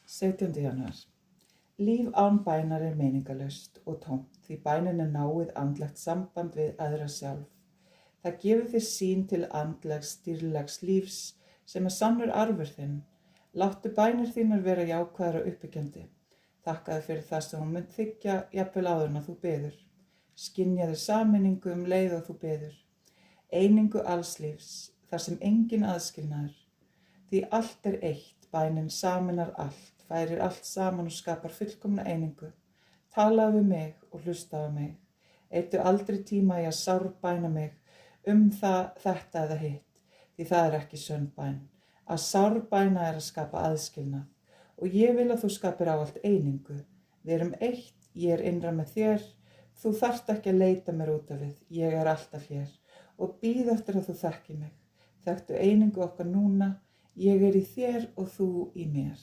17. janúar. Líf án bænar er meiningalaust og tómt því bænin er náið andlegt samband við aðra sjálf. Það gefur þér sýn til andlegs, dýrlegs lífs sem er sannur arfur þinn. Láttu bænir þínar vera jákvæðar og uppbyggjandi. Þakkaðu fyrir það sem hún mun þiggja jafnvel áður en þú biður. Skynjaðu sameiningu leið og þú biður. Einingu alls lífs, þar sem engin aðskilnaður. Því allt er eitt, bænin sameinar allt, færir allt saman og skapar fullkomna einingu. Talaðu við mig og hlustaðu á mig. Eyddu aldrei tíma í að sárbæna mig þetta eða hitt, því það er ekki sönn bæn. Að sárbæna er að skapa aðskilnað og ég vil að þú skapir ávallt einingu. Við erum eitt, ég er innra með þér, þú þarft ekki að leita mér út af við, ég er alltaf hér og bíð eftir að þú þekkir mig. Þekktu einingu okkar núna, ég er í þér og þú í mér.